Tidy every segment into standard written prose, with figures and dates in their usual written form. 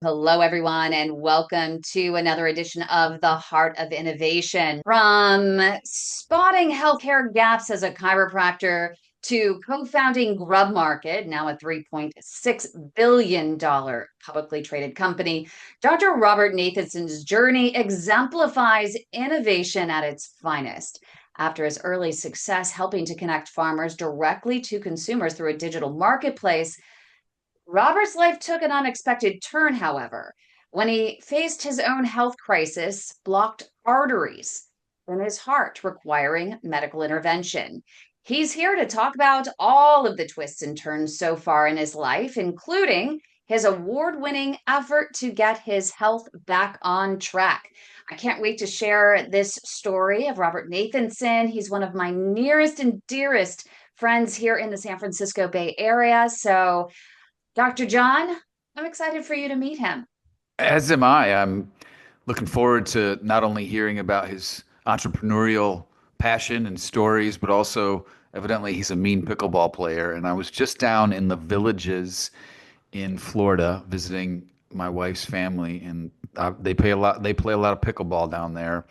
Hello, everyone, and welcome to another edition of the Heart of Innovation. From spotting healthcare gaps as a chiropractor to co-founding Grub Market, now a $3.6 billion publicly traded company, Dr. Robert Nathanson's journey exemplifies innovation at its finest. After his early success helping to connect farmers directly to consumers through a digital marketplace, Robert's life took an unexpected turn, however, when he faced his own health crisis, blocked arteries in his heart, requiring medical intervention. He's here to talk about all of the twists and turns so far in his life, including his award winning effort to get his health back on track. I can't wait to share this story of Robert Nathanson. He's one of my nearest and dearest friends here in the San Francisco Bay Area. So, Dr. John, I'm excited for you to meet him. As am I. I'm looking forward to not only hearing about his entrepreneurial passion and stories, but also evidently he's a mean pickleball player. And I was just down in the Villages in Florida visiting my wife's family, and they play a lot. They play a lot of pickleball down there,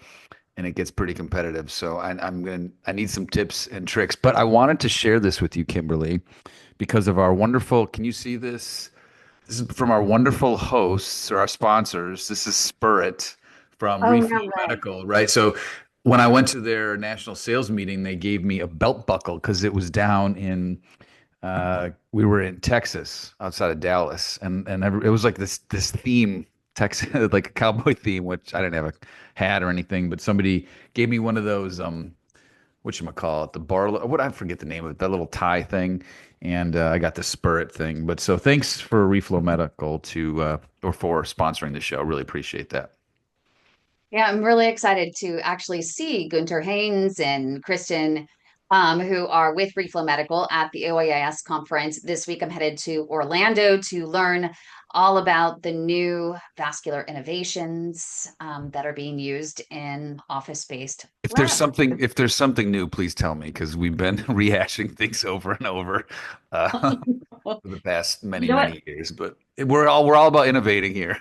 and it gets pretty competitive. So I need some tips and tricks. But I wanted to share this with you, Kimberly, because of our wonderful. Can you see this? This is from our wonderful hosts or our sponsors. This is Spirit from Oh, Reflow no way. Medical, right? So when I went to their national sales meeting, they gave me a belt buckle because it was down in we were in Texas, outside of Dallas, and it was like this theme, Texas, like a cowboy theme, which I didn't have a hat or anything, but somebody gave me one of those whatchamacallit, the Barlow, what I forget the name of it, that little tie thing. And I got the Spirit thing. But so thanks for Reflow Medical or for sponsoring the show. Really appreciate that. Yeah, I'm really excited to actually see Gunter Haynes and Kristen, who are with Reflow Medical at the OAIS conference. This week, I'm headed to Orlando to learn all about the new vascular innovations that are being used in office-based labs. If there's something new, please tell me because we've been rehashing things over and over for the past You many, know what? many years. But we're all about innovating here.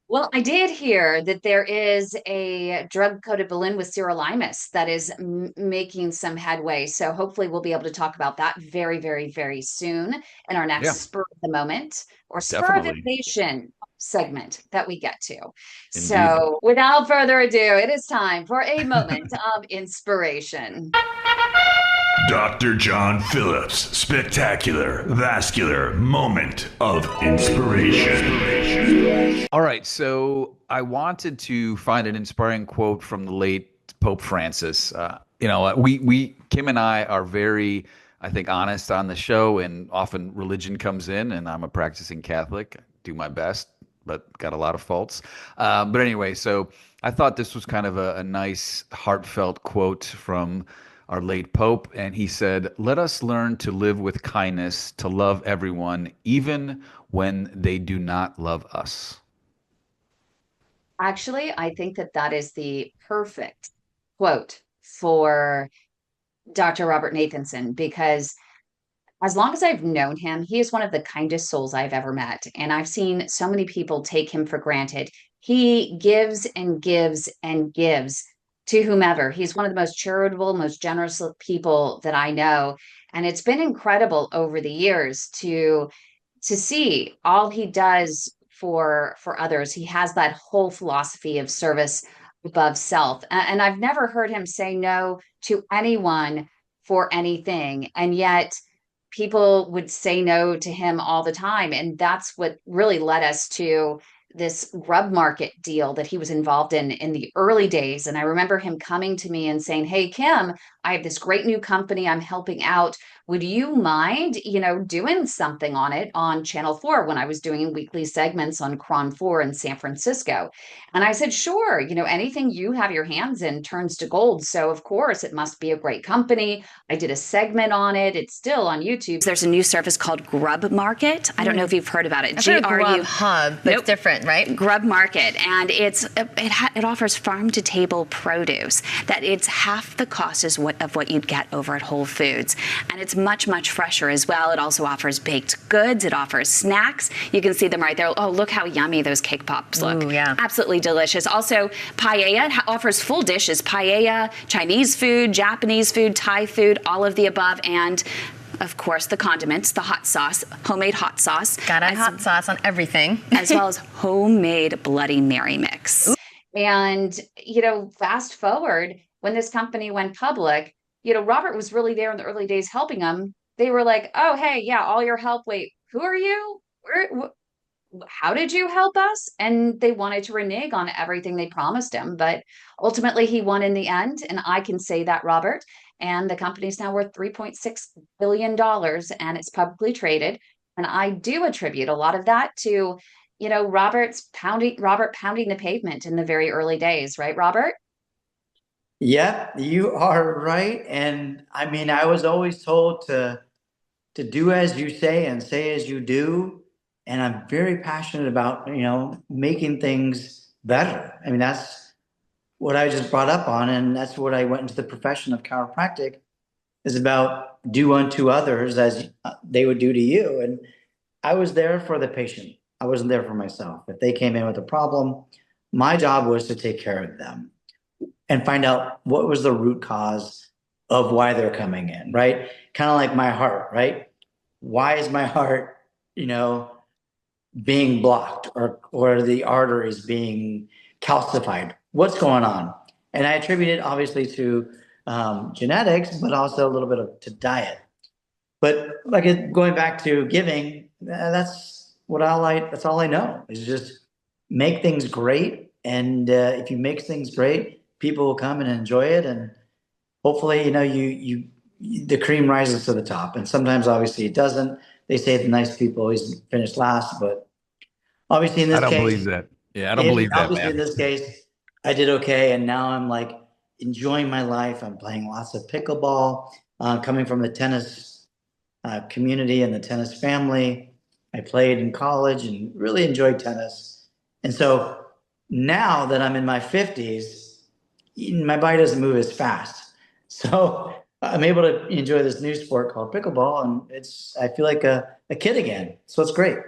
Well, I did hear that there is a drug-coated balloon with sirolimus that is making some headway. So hopefully we'll be able to talk about that very, very, very soon in our next Yeah, spur of the moment or spur of definitely. innovation segment that we get to. Indeed. So without further ado, it is time for a moment of inspiration. Dr. John Phillips' spectacular vascular moment of inspiration. All right, so I wanted to find an inspiring quote from the late Pope Francis. We Kim and I are very, I think, honest on the show, and often religion comes in, and I'm a practicing Catholic. I do my best, but got a lot of faults. But anyway, so I thought this was kind of a nice, heartfelt quote from our late Pope, and he said, "Let us learn to live with kindness, to love everyone, even when they do not love us." Actually, I think that that is the perfect quote for Dr. Robert Nathanson because as long as I've known him, he is one of the kindest souls I've ever met. And I've seen so many people take him for granted. He gives and gives and gives to whomever. He's one of the most charitable, most generous people that I know. And it's been incredible over the years to see all he does for others. He has that whole philosophy of service above self. And I've never heard him say no to anyone for anything. And yet people would say no to him all the time. And that's what really led us to this grub market deal that he was involved in the early days. And I remember him coming to me and saying, "Hey, Kim, I have this great new company I'm helping out. Would you mind, doing something on it on Channel 4 when I was doing weekly segments on Cron 4 in San Francisco?" And I said, "Sure, anything you have your hands in turns to gold. So of course it must be a great company." I did a segment on it. It's still on YouTube. There's a new service called Grub Market. I don't know if you've heard about it. I've heard of GRU Grub Hub, but it's different, right? Grub Market, and it offers farm to table produce that it's half the cost of what you'd get over at Whole Foods, and it's much, much fresher as well. It also offers baked goods. It offers snacks. You can see them right there. Oh, look how yummy those cake pops look. Ooh, yeah. Absolutely delicious. Also, paella offers full dishes, paella, Chinese food, Japanese food, Thai food, all of the above, and of course, the condiments, the hot sauce, homemade hot sauce. Got a hot sauce on everything. As well as homemade Bloody Mary mix. Ooh. And, fast forward, when this company went public, Robert was really there in the early days helping them. They were like, oh, hey, yeah, all your help. Wait, who are you? How did you help us? And they wanted to renege on everything they promised him. But ultimately, he won in the end. And I can say that, Robert. And the company's now worth $3.6 billion and it's publicly traded. And I do attribute a lot of that to, Robert pounding the pavement in the very early days, right, Robert? Yeah, you are right. And I mean, I was always told to do as you say and say as you do. And I'm very passionate about, making things better. I mean, that's what I just brought up on. And that's what I went into the profession of chiropractic, is about do unto others as they would do to you. And I was there for the patient. I wasn't there for myself. If they came in with a problem, my job was to take care of them and find out what was the root cause of why they're coming in, right? Kind of like my heart, right? Why is my heart, being blocked or the arteries being calcified? What's going on? And I attribute it obviously to genetics, but also a little bit to diet. But going back to giving, that's all I know is just make things great. And if you make things great, people will come and enjoy it. And hopefully, the cream rises to the top. And sometimes obviously it doesn't. They say the nice people always finish last, but obviously in this case, I don't believe that. Yeah, I don't believe that, obviously in this case, I did okay. And now I'm like enjoying my life. I'm playing lots of pickleball, coming from the tennis community and the tennis family. I played in college and really enjoyed tennis. And so now that I'm in my 50s, my body doesn't move as fast. So I'm able to enjoy this new sport called pickleball, and I feel like a kid again. So it's great.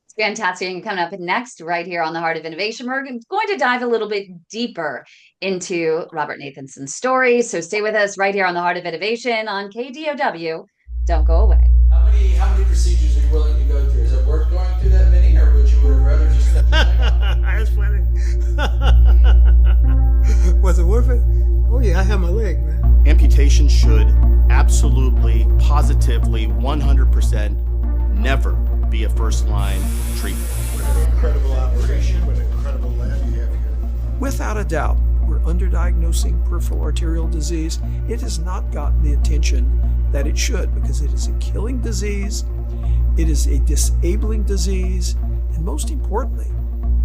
It's fantastic. And coming up next, right here on the Heart of Innovation, we're going to dive a little bit deeper into Robert Nathanson's story. So stay with us right here on the Heart of Innovation on KDOW. Don't go away. How many procedures are you willing to go through? Is it worth going through that many, or would you rather just step That's funny. Was it worth it? Oh yeah, I have my leg, man. Amputation should absolutely, positively, 100% never be a first-line treatment. What an incredible operation, what an incredible lab you have here. Without a doubt, we're underdiagnosing peripheral arterial disease. It has not gotten the attention that it should because it is a killing disease, it is a disabling disease, and most importantly,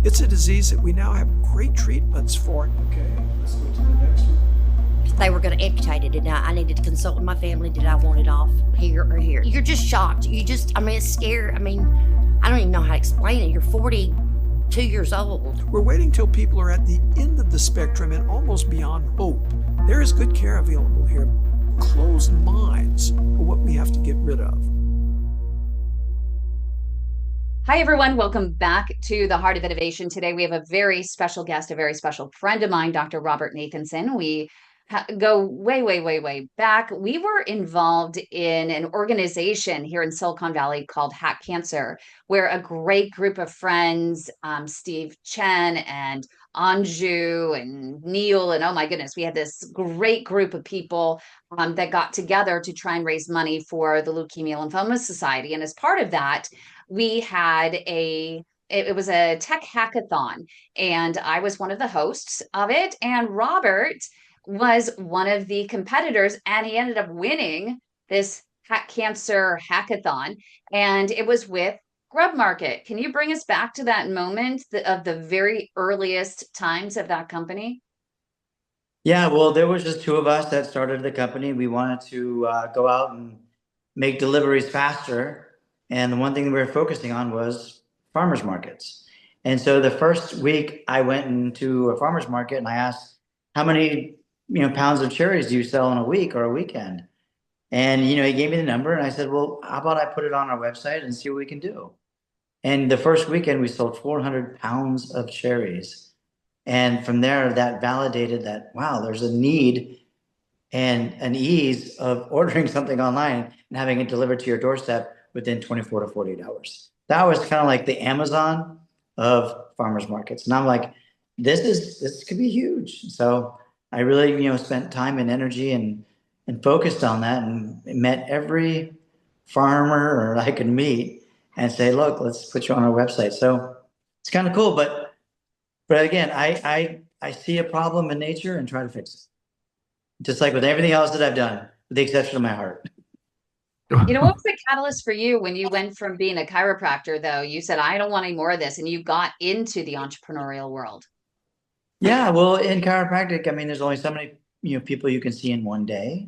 it's a disease that we now have great treatments for. Okay, let's go to the next one. They were going to amputate it, and I needed to consult with my family. Did I want it off here or here? You're just shocked. It's scary. I don't even know how to explain it. You're 42 years old. We're waiting till people are at the end of the spectrum and almost beyond hope. There is good care available here. Closed minds are what we have to get rid of. Hi, everyone. Welcome back to the Heart of Innovation. Today, we have a very special guest, a very special friend of mine, Dr. Robert Nathanson. We go way, way, way, way back. We were involved in an organization here in Silicon Valley called Hack Cancer, where a great group of friends, Steve Chen and Anju and Neil, and oh my goodness, we had this great group of people that got together to try and raise money for the Leukemia Lymphoma Society. And as part of that, we had it was a tech hackathon, and I was one of the hosts of it. And Robert was one of the competitors, and he ended up winning this Hack Cancer hackathon. And it was with Grub Market. Can you bring us back to that moment of the very earliest times of that company? Yeah, well, there was just two of us that started the company. We wanted to go out and make deliveries faster. And the one thing we were focusing on was farmers markets. And so the first week I went into a farmers market and I asked, how many pounds of cherries do you sell in a week or a weekend? And, he gave me the number and I said, well, how about I put it on our website and see what we can do? And the first weekend we sold 400 pounds of cherries. And from there, that validated that, wow, there's a need and an ease of ordering something online and having it delivered to your doorstep within 24 to 48 hours. That was kind of like the Amazon of farmers markets. And I'm like, this could be huge. So I really, spent time and energy and focused on that and met every farmer I could meet and say, look, let's put you on our website. So it's kind of cool. But again, I see a problem in nature and try to fix it. Just like with everything else that I've done, with the exception of my heart. What was the catalyst for you when you went from being a chiropractor, though? You said, I don't want any more of this, and you got into the entrepreneurial world. Yeah, well, in chiropractic, there's only so many, people you can see in one day.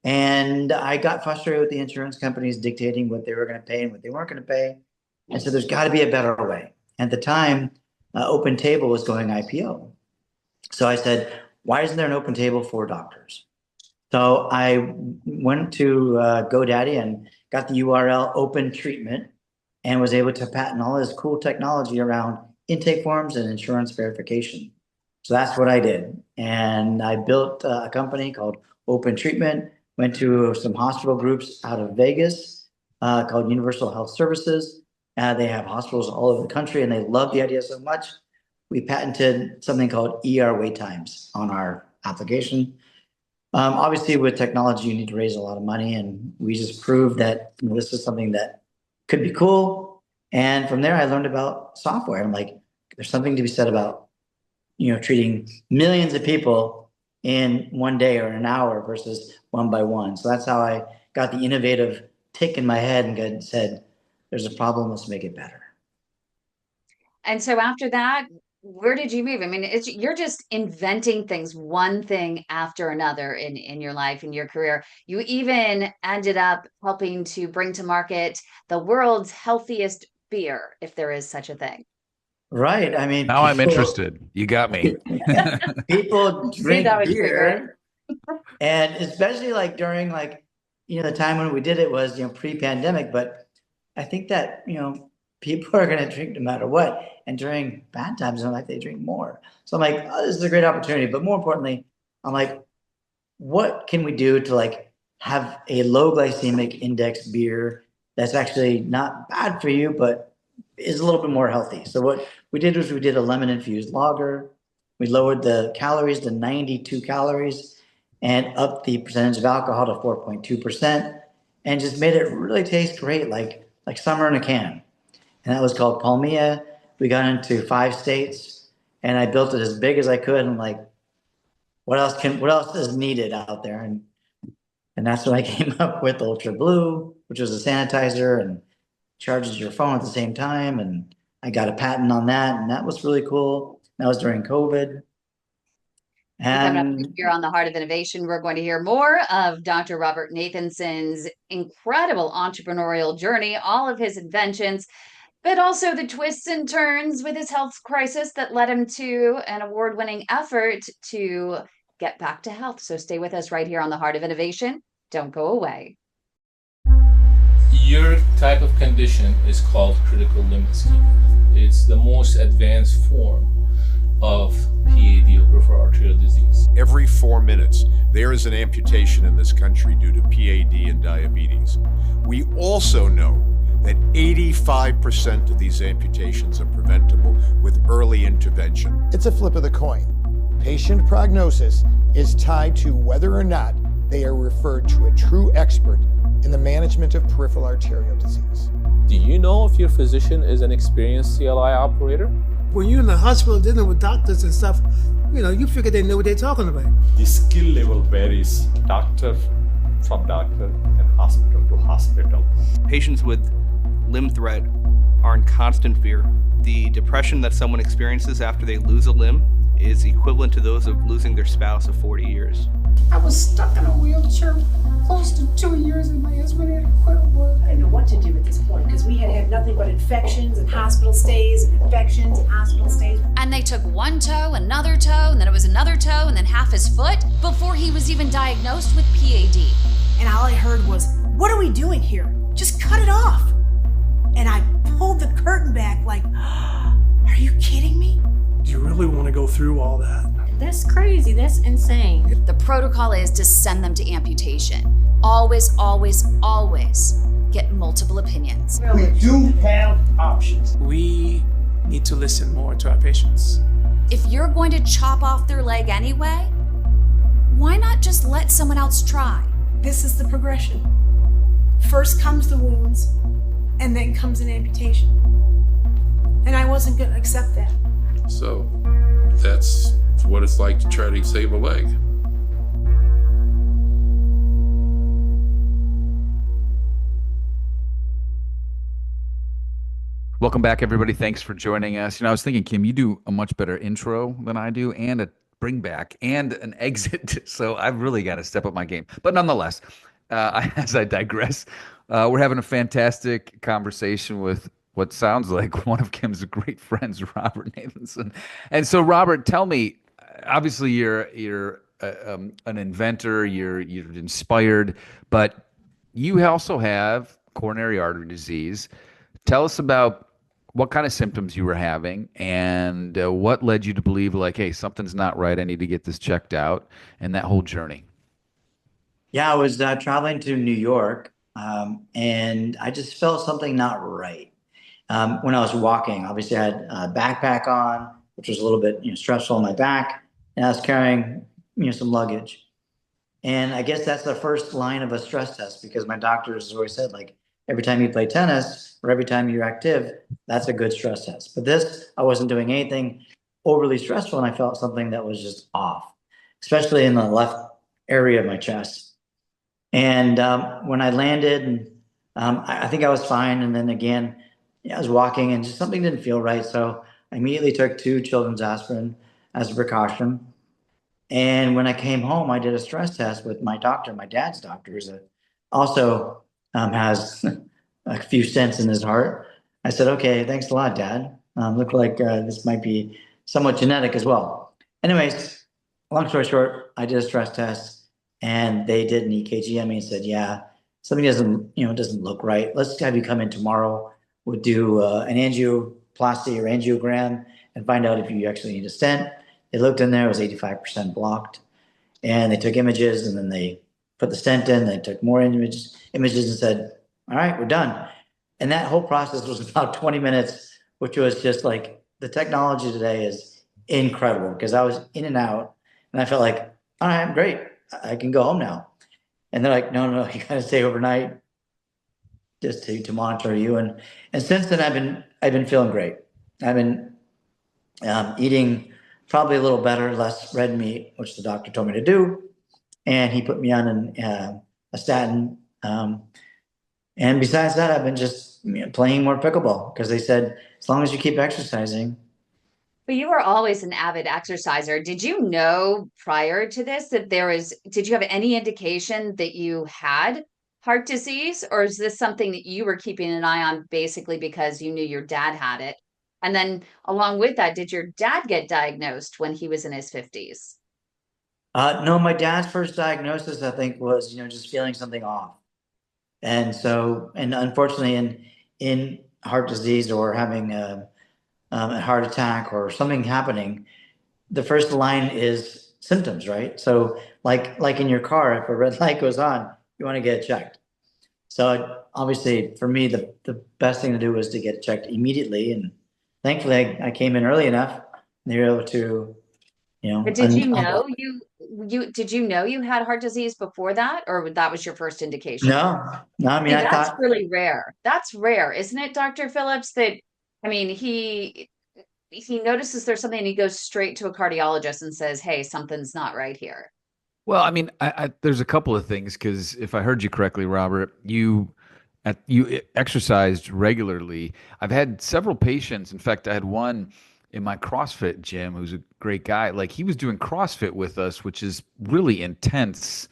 And I got frustrated with the insurance companies dictating what they were going to pay and what they weren't going to pay. And so there's got to be a better way. At the time, Open Table was going IPO. So I said, why isn't there an open table for doctors? So I went to GoDaddy and got the URL Open Treatment and was able to patent all this cool technology around intake forms and insurance verification. So that's what I did. And I built a company called Open Treatment, went to some hospital groups out of Vegas called Universal Health Services. They have hospitals all over the country and they love the idea so much. We patented something called ER wait times on our application. Obviously, with technology, you need to raise a lot of money, and we just proved that this is something that could be cool. And from there, I learned about software. I'm like, there's something to be said about, treating millions of people in one day or an hour versus one by one. So that's how I got the innovative tick in my head and said, there's a problem, let's make it better. And so after that, where did you move? You're just inventing things, one thing after another in your life, in your career. You even ended up helping to bring to market the world's healthiest beer, if there is such a thing. Right. Now I'm interested. You got me. People drink beer. And especially during the time when we did it was, pre-pandemic. But I think that, people are going to drink no matter what. And during bad times, they drink more. So I'm like, oh, this is a great opportunity. But more importantly, I'm like, what can we do to have a low glycemic index beer that's actually not bad for you, but is a little bit more healthy? So what we did was we did a lemon infused lager. We lowered the calories to 92 calories and upped the percentage of alcohol to 4.2% and just made it really taste great, like summer in a can. And that was called Palmia. We got into 5 states and I built it as big as I could. And I'm like, what else is needed out there? And that's when I came up with Ultra Blue, which was a sanitizer and charges your phone at the same time. And I got a patent on that. And that was really cool. That was during COVID. And coming up here on the Heart of Innovation, we're going to hear more of Dr. Robert Nathanson's incredible entrepreneurial journey, all of his inventions, but also the twists and turns with his health crisis that led him to an award-winning effort to get back to health. So stay with us right here on the Heart of Innovation. Don't go away. Your type of condition is called critical limb ischemia. It's the most advanced form of PAD, or peripheral arterial disease. Every 4 minutes, there is an amputation in this country due to PAD and diabetes. We also know that 85% of these amputations are preventable with early intervention. It's a flip of the coin. Patient prognosis is tied to whether or not they are referred to a true expert in the management of peripheral arterial disease. Do you know if your physician is an experienced CLI operator? When you're in the hospital dealing with doctors and stuff, you figure they know what they're talking about. The skill level varies doctor from doctor and hospital to hospital. Patients with limb threat are in constant fear. The depression that someone experiences after they lose a limb is equivalent to those of losing their spouse of 40 years. I was stuck in a wheelchair close to 2 years and my husband had to quit work. I didn't know what to do at this point because we had nothing but infections and hospital stays and infections and hospital stays. And they took one toe, another toe, and then it was another toe, and then half his foot before he was even diagnosed with PAD. And all I heard was, "What are we doing here? Just cut it off." And I pulled the curtain back like, "Are you kidding me?" Do you really want to go through all that? That's crazy. That's insane. The protocol is to send them to amputation. Always, always, always get multiple opinions. We do have options. We need to listen more to our patients. If you're going to chop off their leg anyway, why not just let someone else try? This is the progression. First comes the wounds, and then comes an amputation. And I wasn't going to accept that. So that's what it's like to try to save a leg. Welcome back, everybody. Thanks for joining us. You know, I was thinking, Kim, you do a much better intro than I do, and a bring back and an exit. So I've really got to step up my game. But nonetheless, as I digress, we're having a fantastic conversation with what sounds like one of Kim's great friends, Robert Nathanson. And so, Robert, tell me, obviously you're an inventor, you're inspired, but you also have coronary artery disease. Tell us about what kind of symptoms you were having and what led you to believe, like, hey, something's not right, I need to get this checked out, and that whole journey. Yeah, I was traveling to New York, and I just felt something not right. When I was walking, obviously I had a backpack on, which was a little bit stressful on my back, and I was carrying some luggage. And I guess that's the first line of a stress test, because my doctors always said, like, every time you play tennis or every time you're active, that's a good stress test. But this, I wasn't doing anything overly stressful, and I felt something that was just off, especially in the left area of my chest. And when I landed, and I think I was fine. And then again, I was walking and just something didn't feel right. So I immediately took 2 children's aspirin as a precaution. And when I came home, I did a stress test with my doctor, my dad's doctor, who also has a few stents in his heart. I said, "Okay, thanks a lot, Dad. Look like this might be somewhat genetic as well." Anyways, long story short, I did a stress test, and they did an EKG on me and said, "Yeah, something doesn't look right. Let's have you come in tomorrow. We'll do an angioplasty or angiogram and find out if you actually need a stent." They looked in there; it was 85% blocked, and they took images, and then they put the stent in. They took more images and said, "All right, we're done." And that whole process was about 20 minutes, which was just like, the technology today is incredible, because I was in and out, and I felt like, "All right, I'm great. I can go home now." And they're like, no, you got to stay overnight just to monitor you. And since then, I've been feeling great. I've been eating probably a little better, less red meat, which the doctor told me to do. And he put me on a statin. And besides that, I've been just playing more pickleball, because they said, as long as you keep exercising. But you were always an avid exerciser. Did you know prior to this that did you have any indication that you had heart disease? Or is this something that you were keeping an eye on basically because you knew your dad had it? And then along with that, did your dad get diagnosed when he was in his 50s? No, my dad's first diagnosis, I think, was, just feeling something off. And so, and unfortunately in heart disease, or having a heart attack or something happening, the first line is symptoms, right? So like in your car, if a red light goes on, you want to get it checked. So obviously for me, the best thing to do was to get it checked immediately. And thankfully I came in early enough, and they were able to, But did you know did you know you had heart disease before that, or that was your first indication? No, I mean, that's really rare. That's rare, isn't it, Dr. Phillips? That, I mean, he notices there's something, and he goes straight to a cardiologist and says, "Hey, something's not right here." Well, I mean, there's a couple of things, because if I heard you correctly, Robert, you exercised regularly. I've had several patients. In fact, I had one in my CrossFit gym who's a great guy. Like, he was doing CrossFit with us, which is really intense.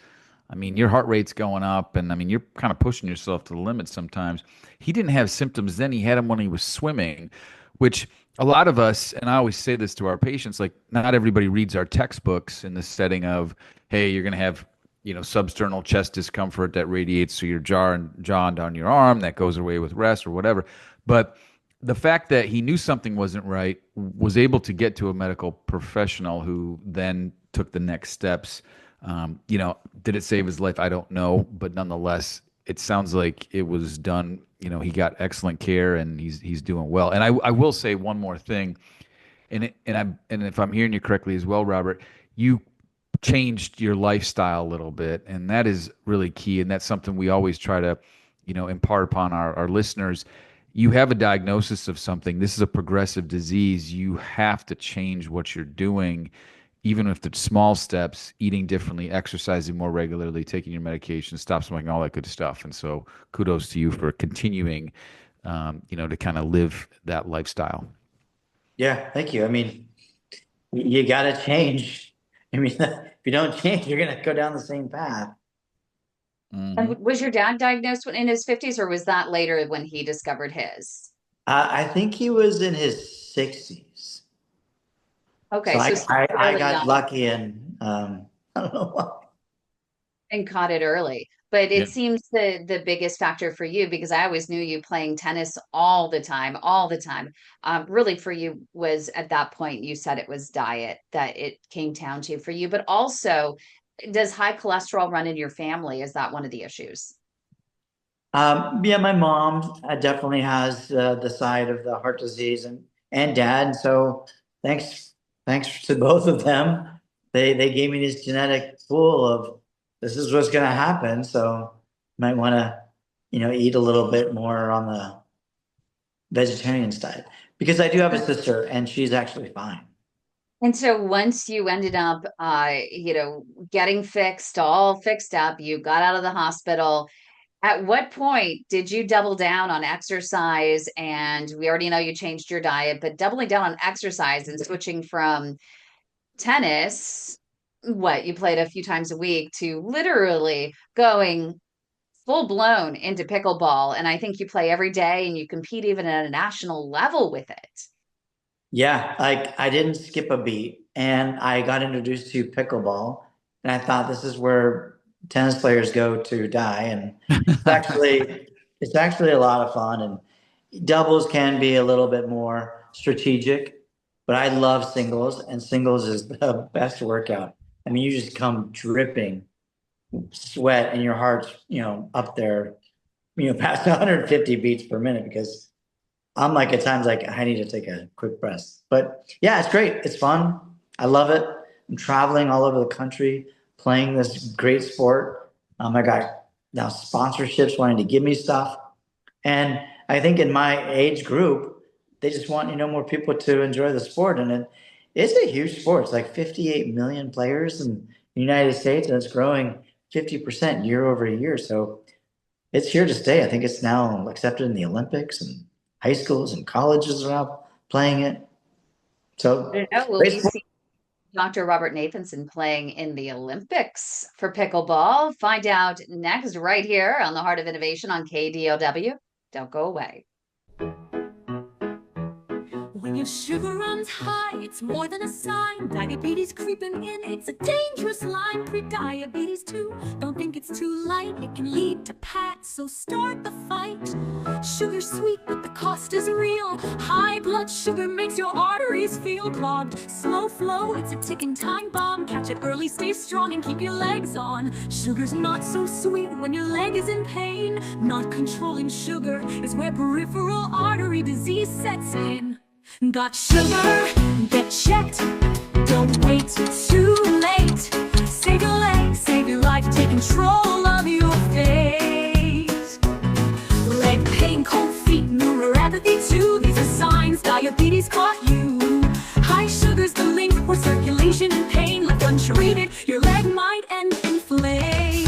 I mean, your heart rate's going up, and I mean, you're kind of pushing yourself to the limit sometimes. He didn't have symptoms then. He had them when he was swimming, which a lot of us, and I always say this to our patients, like, not everybody reads our textbooks in the setting of, hey, you're going to have substernal chest discomfort that radiates to your jaw and down your arm that goes away with rest or whatever. But the fact that he knew something wasn't right, was able to get to a medical professional who then took the next steps. Did it save his life? I don't know, but nonetheless, it sounds like it was done. He got excellent care and he's doing well. And I will say one more thing, and if I'm hearing you correctly as well, Robert, you changed your lifestyle a little bit, and that is really key. And that's something we always try to, impart upon our listeners. You have a diagnosis of something. This is a progressive disease. You have to change what you're doing, even if it's small steps, eating differently, exercising more regularly, taking your medication, stop smoking, all that good stuff. And so kudos to you for continuing, to kind of live that lifestyle. Yeah, thank you. I mean, you got to change. I mean, if you don't change, you're going to go down the same path. And was your dad diagnosed in his 50s, or was that later when he discovered his? I think he was in his 60s. Okay, so so I fairly got young lucky and I don't know why. and caught it early. But Yeah. it seems the biggest factor for you, because I always knew you playing tennis all the time, all the time. Really for you was at that point, you said it was diet that it came down to for you, but also does high cholesterol run in your family? Is that one of the issues? Yeah, my mom definitely has the side of the heart disease, and dad. So thanks to both of them. They gave me this genetic pool of this is what's going to happen. So might want to eat a little bit more on the vegetarian side, because I do have a sister and she's actually fine. And so once you ended up, getting fixed, all fixed up, you got out of the hospital. At what point did you double down on exercise? And we already know you changed your diet, but doubling down on exercise and switching from tennis, what you played a few times a week, to literally going full blown into pickleball. And I think you play every day and you compete even at a national level with it. Yeah, like I didn't skip a beat, and I got introduced to pickleball, and I thought this is where tennis players go to die, and it's actually a lot of fun, and doubles can be a little bit more strategic, but I love singles, and singles is the best workout. I mean, you just come dripping sweat and your heart's, up there, past 150 beats per minute, because I'm like at times like I need to take a quick breath. But yeah, it's great. It's fun. I love it. I'm traveling all over the country playing this great sport. I got now sponsorships wanting to give me stuff. And I think in my age group, they just want, more people to enjoy the sport. And it's a huge sport. It's like 58 million players in the United States, and it's growing 50% year over year. So it's here to stay. I think it's now accepted in the Olympics, and high schools and colleges are now playing it. So, I don't know. Will we see Dr. Robert Nathanson playing in the Olympics for pickleball? Find out next, right here on the Heart of Innovation on KDOW. Don't go away. When your sugar runs high, it's more than a sign. Diabetes creeping in, it's a dangerous line. Pre-diabetes too, don't think it's too light. It can lead to PATS, so start the fight. Sugar's sweet, but the cost is real. High blood sugar makes your arteries feel clogged. Slow flow, it's a ticking time bomb. Catch it early, stay strong, and keep your legs on. Sugar's not so sweet when your leg is in pain. Not controlling sugar is where peripheral artery disease sets in. Got sugar? Get checked. Don't wait too late. Save your legs, save your life, take control of your fate. Leg pain, cold feet, neuropathy too. These are signs diabetes caught you. High sugar's the link for circulation and pain. Left untreated, your leg might end inflamed.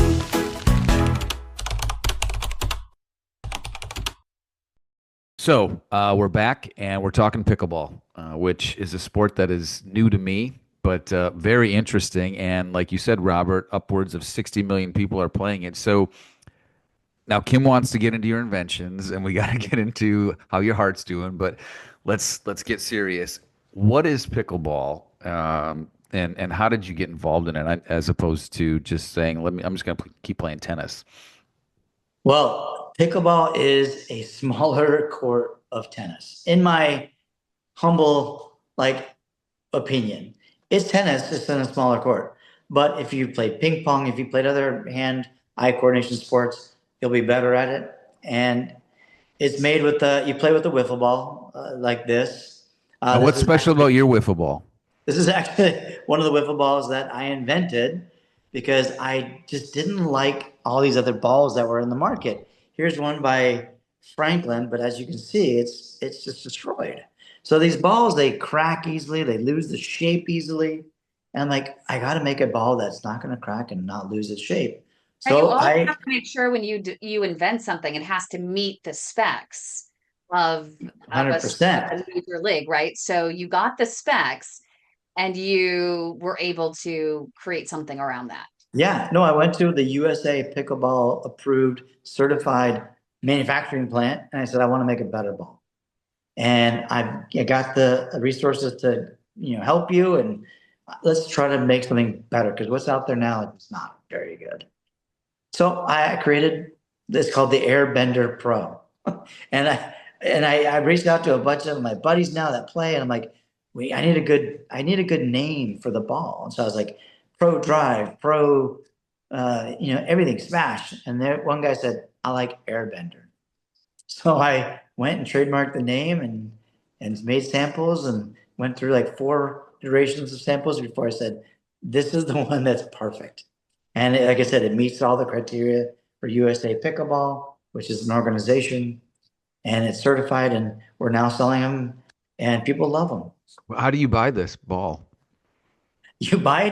So we're back and we're talking pickleball, which is a sport that is new to me, but very interesting. And like you said, Robert, upwards of 60 million people are playing it. So now Kim wants to get into your inventions, and we got to get into how your heart's doing. But let's get serious. What is pickleball? And how did you get involved in it as opposed to just saying, I'm just going to keep playing tennis? Well, pickleball is a smaller court of tennis. In my humble opinion, it's tennis just in a smaller court. But if you played ping pong, if you played other hand-eye coordination sports, you'll be better at it. And it's made with you play with the wiffle ball like this. Now, what's special about your wiffle ball? This is actually one of the wiffle balls that I invented because I just didn't like all these other balls that were in the market. Here's one by Franklin, but as you can see, it's just destroyed. So these balls, they crack easily, they lose the shape easily. And I'm like, I got to make a ball that's not going to crack and not lose its shape. Now, you So always have to make sure when you invent something, it has to meet the specs of a 100%. major league, right? So you got the specs and you were able to create something around that. Yeah, no, I went to the USA Pickleball approved certified manufacturing plant and I said, I want to make a better ball. And I got the resources to, help you and let's try to make something better because what's out there now is not very good. So I created this called the Airbender Pro. and I reached out to a bunch of my buddies now that play and I'm like, I need a good name for the ball. And so I was like, Pro Drive, Pro, everything Smash. And there, one guy said, I like Airbender. So I went and trademarked the name and made samples and went through like 4 iterations of samples before I said, this is the one that's perfect. And like I said, it meets all the criteria for USA Pickleball, which is an organization, and it's certified, and we're now selling them, and people love them. How do you buy this ball? You can buy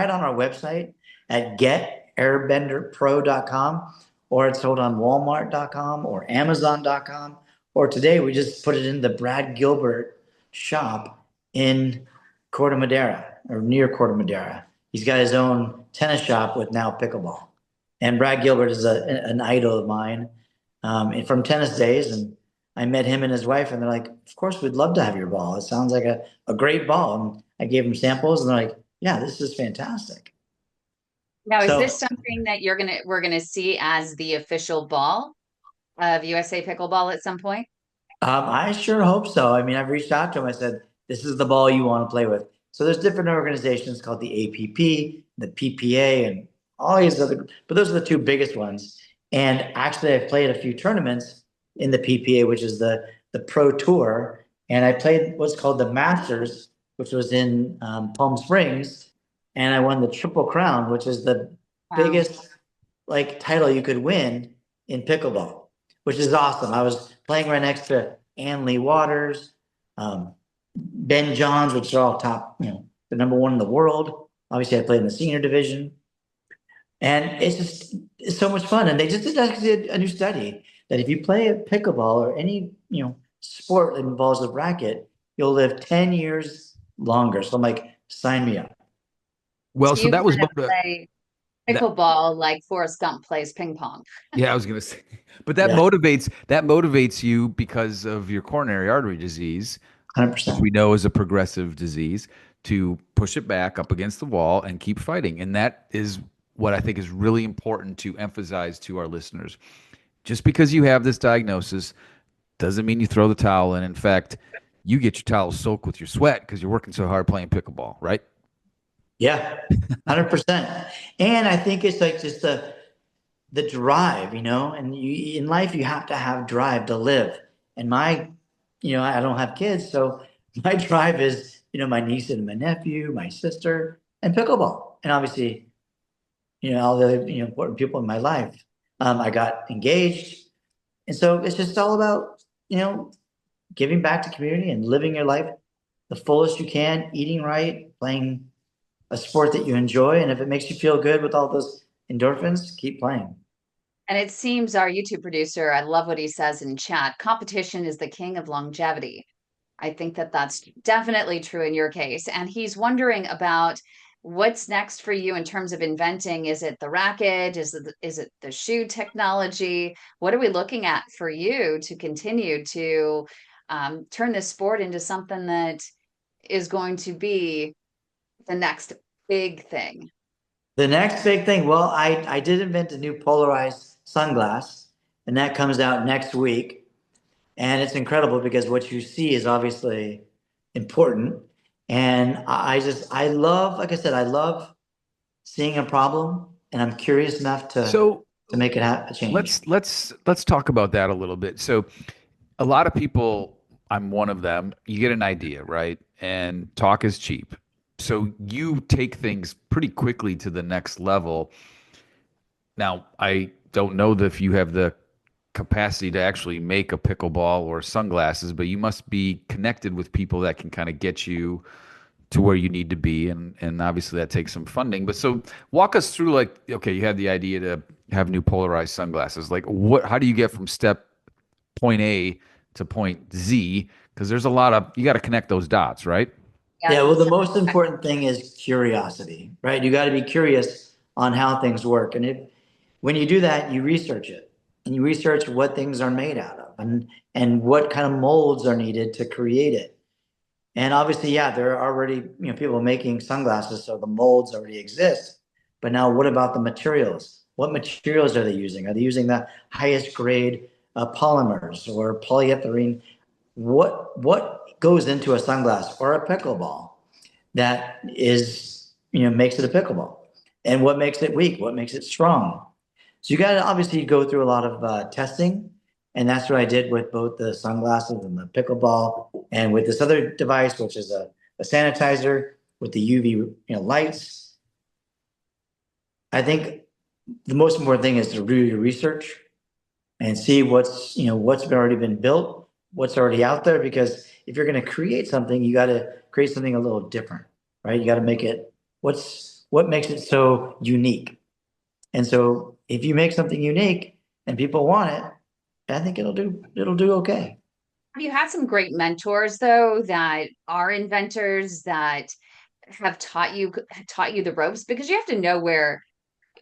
it on our website at getairbenderpro.com, or it's sold on walmart.com or amazon.com, or today we just put it in the Brad Gilbert shop in Corte Madera, or near Corte Madera. He's got his own tennis shop with now pickleball. And Brad Gilbert is an idol of mine from tennis days. And I met him and his wife, and they're like, of course, we'd love to have your ball. It sounds like a great ball. And I gave them samples, and they're like, yeah, this is fantastic. Now, is this something that we're gonna see as the official ball of USA Pickleball at some point? I sure hope so. I mean, I've reached out to him. I said, this is the ball you want to play with. So there's different organizations called the APP, the PPA, and all these other, but those are the 2 biggest ones. And actually, I've played a few tournaments in the PPA, which is the Pro Tour. And I played what's called the Masters, which was in Palm Springs. And I won the Triple Crown, which is the biggest title you could win in pickleball, which is awesome. I was playing right next to Ann-Lee Waters, Ben Johns, which are all top, the #1 in the world. Obviously, I played in the senior division. And it's so much fun. And they just did a new study that if you play a pickleball or any, sport that involves a racket, you'll live 10 years longer. So I'm like, sign me up. Well, so that was play pickleball like Forrest Gump plays ping pong. Yeah, I was going to say, but that motivates you because of your coronary artery disease, 100%. which we know is a progressive disease, to push it back up against the wall and keep fighting. And that is what I think is really important to emphasize to our listeners. Just because you have this diagnosis doesn't mean you throw the towel in. In fact, you get your towel soaked with your sweat because you're working so hard playing pickleball, right? Yeah, 100%. And I think it's like just the drive, and in life, you have to have drive to live. And I don't have kids. So my drive is, my niece and my nephew, my sister, and pickleball. And obviously, all the other, important people in my life. I got engaged. And so it's just all about, giving back to community and living your life the fullest you can, eating right, playing a sport that you enjoy. And if it makes you feel good with all those endorphins, keep playing. And it seems our YouTube producer, I love what he says in chat, competition is the king of longevity. I think that that's definitely true in your case. And he's wondering about what's next for you in terms of inventing. Is it the racket? Is it the shoe technology? What are we looking at for you to continue to turn this sport into something that is going to be the next big thing? The next big thing, well, I did invent a new polarized sunglass, and that comes out next week. And it's incredible because what you see is obviously important. And I love, like I said, I love seeing a problem, and I'm curious enough to make it a change. Let's talk about that a little bit. So a lot of people, I'm one of them, you get an idea, right? And talk is cheap. So you take things pretty quickly to the next level. Now, I don't know if you have the capacity to actually make a pickleball or sunglasses, but you must be connected with people that can kind of get you to where you need to be, and obviously that takes some funding. But so walk us through, like, okay, you had the idea to have new polarized sunglasses. Like, how do you get from step point A to point Z? Because there's a lot of, you got to connect those dots, right? Yeah, well, the most important thing is curiosity, right? You got to be curious on how things work. And when you do that, you research it, and you research what things are made out of, and what kind of molds are needed to create it. And obviously, yeah, there are already, people making sunglasses, so the molds already exist. But now what about the materials? What materials are they using? Are they using the highest grade polymers or polyethylene? What goes into a sunglass or a pickleball that is, makes it a pickleball? And what makes it weak? What makes it strong? So you got to obviously go through a lot of testing. And that's what I did with both the sunglasses and the pickleball, and with this other device, which is a sanitizer with the UV lights. I think the most important thing is to do your research and see what's already been built, what's already out there. Because if you're going to create something, you got to create something a little different, right? You got to make it what makes it so unique. And so if you make something unique and people want it, I think it'll do okay. Have you had some great mentors though that are inventors that have taught you the ropes? Because you have to know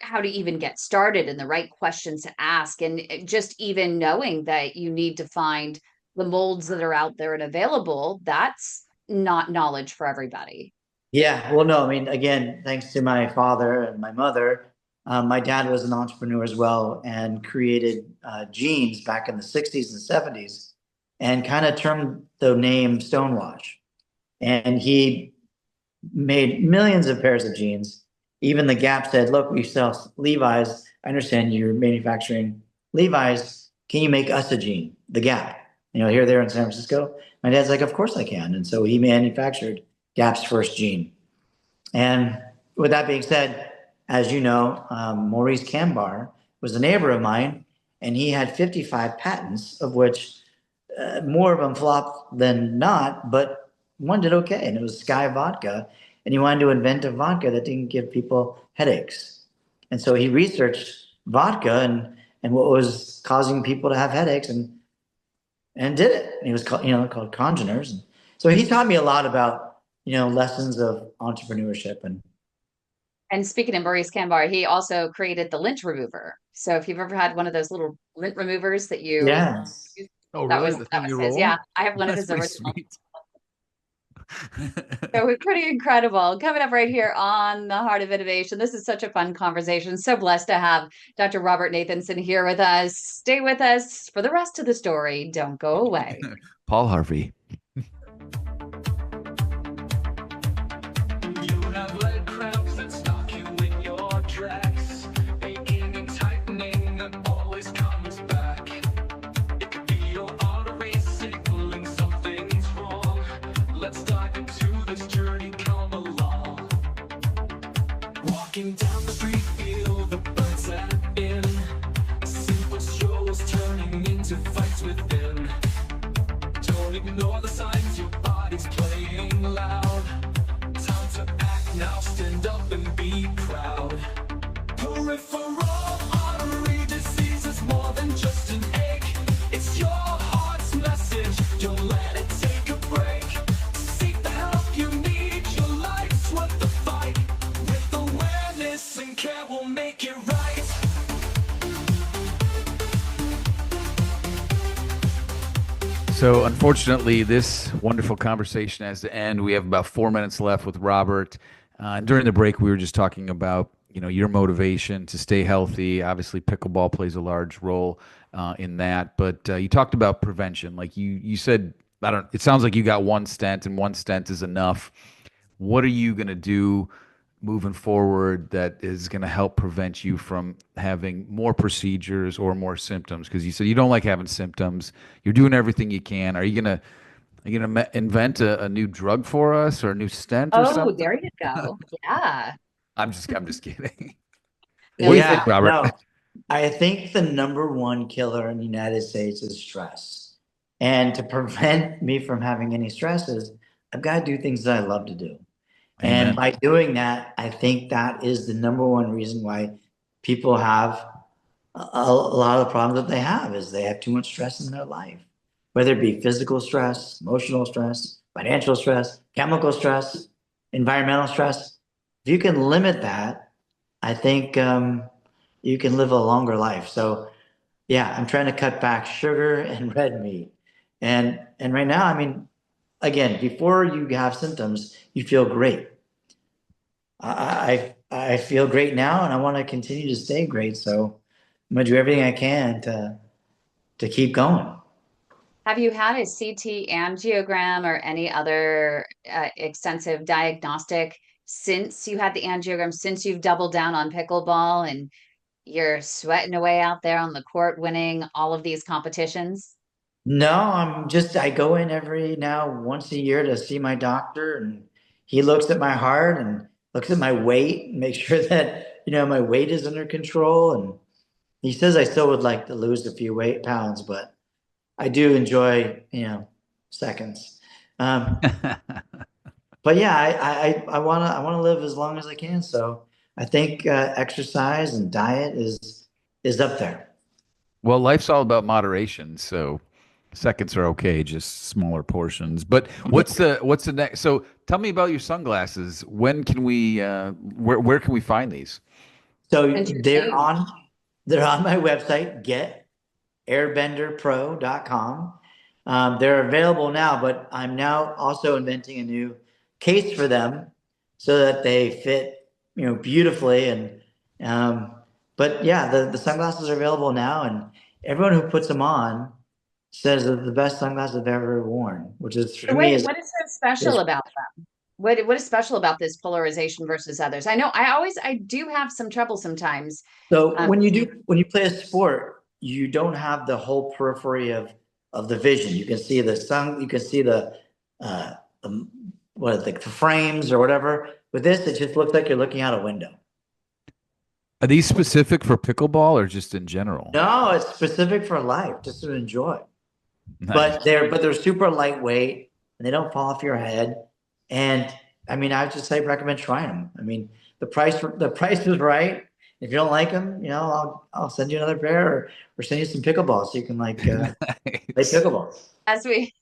how to even get started and the right questions to ask, and just even knowing that you need to find the molds that are out there and available, that's not knowledge for everybody. Yeah, well, no, I mean, again, thanks to my father and my mother. My dad was an entrepreneur as well, and created jeans back in the 60s and 70s, and kind of termed the name Stonewash. And he made millions of pairs of jeans. Even the Gap said, look, we sell Levi's. I understand you're manufacturing Levi's. Can you make us a jean? The Gap, here, there in San Francisco. My dad's like, of course I can. And so he manufactured Gap's first jean. And with that being said, as you know, Maurice Kambar was a neighbor of mine, and he had 55 patents, of which more of them flopped than not, but one did okay, and it was Sky Vodka. And he wanted to invent a vodka that didn't give people headaches. And so he researched vodka and what was causing people to have headaches, and did it. And he was called Congeners. And so he taught me a lot about, lessons of entrepreneurship. And speaking of Maurice Kambar, he also created the lint remover. So if you've ever had one of those little lint removers that you, yeah. Oh, that really? was his. Yeah, I have one of his original. So it's pretty incredible. Coming up right here on the Heart of Innovation. This is such a fun conversation. So blessed to have Dr. Robert Nathanson here with us. Stay with us for the rest of the story. Don't go away. Paul Harvey. Down the street, feel the birds let in. Simple strolls turning into fights within. Don't ignore the signs, your body's playing loud. Time to act now, stand up and be proud. Peripheral artery disease is more than just an ache. It's your heart's message, don't let it take a break. Seek the help you need, your life's worth the fight. With awareness and care, we'll make it right. So unfortunately, this wonderful conversation has to end. We have about 4 minutes left with Robert. During the break, we were just talking about, your motivation to stay healthy. Obviously, pickleball plays a large role in that. But you talked about prevention. Like you said, it sounds like you got one stent and one stent is enough. What are you going to do moving forward that is going to help prevent you from having more procedures or more symptoms? Because you said you don't like having symptoms. You're doing everything you can. Are you gonna invent a new drug for us or a new stent or Oh, something? there you go. Yeah. I'm just kidding. No, What do you Yeah, think, Robert? no. I think the number one killer in the United States is stress. And to prevent me from having any stresses, I've got to do things that I love to do. And Amen. by doing that, I think that is the number one reason why people have a lot of the problems that they have is they have too much stress in their life, whether it be physical stress, emotional stress, financial stress, chemical stress, environmental stress. If you can limit that, I think you can live a longer life. So yeah, I'm trying to cut back sugar and red meat. And right now, I mean, again, before you have symptoms, you feel great. I feel great now, and I want to continue to stay great. So I'm gonna do everything I can to keep going. Have you had a CT angiogram or any other extensive diagnostic since you had the angiogram, since you've doubled down on pickleball and you're sweating away out there on the court winning all of these competitions? No, I go in every now once a year to see my doctor, and he looks at my heart and looks at my weight and makes sure that, my weight is under control. And he says I still would like to lose a few weight pounds, but I do enjoy, seconds. But yeah, I wanna live as long as I can. So I think exercise and diet is up there. Well, life's all about moderation, so seconds are okay, just smaller portions. But what's the next? So tell me about your sunglasses. When can we where can we find these? So And your they're shoes. on my website, getairbenderpro.com. They're available now, but I'm now also inventing a new case for them so that they fit, beautifully. And but yeah, the sunglasses are available now, and everyone who puts them on says they're the best sunglasses they've ever worn, which is for So me wait, is what is so special about them? What is special about this polarization versus others? I know I do have some trouble sometimes. so Um, when you play a sport, you don't have the whole periphery of the vision. You can see the sun, you can see uh the, what is it, the frames or whatever. With this, it just looks like you're looking out a window. Are these specific for pickleball or just in general? No, it's specific for life, just to enjoy. Nice. But they're super lightweight and they don't fall off your head. And I mean, I would just say recommend trying them. I mean, the price was right. If you don't like them, I'll send you another pair or send you some pickleballs so you can play Nice. pickleball. as we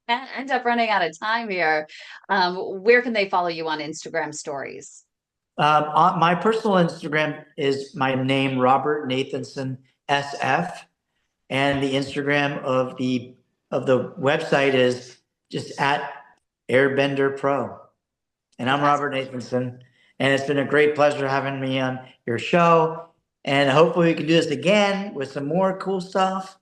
end up running out of time here, where can they follow you on Instagram stories? On my personal Instagram is my name, Robert Nathanson SF, and the Instagram of the website is just at Airbender Pro. And I'm Robert Nathanson, and it's been a great pleasure having me on your show. And hopefully we can do this again with some more cool stuff.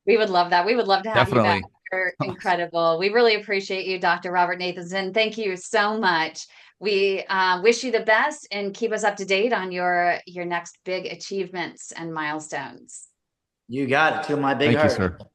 We would love that. We would love to have you back. Definitely. You're incredible. We really appreciate you, Dr. Robert Nathanson. Thank you so much. We wish you the best and keep us up to date on your next big achievements and milestones. You got it. To my big Thank you, heart. sir.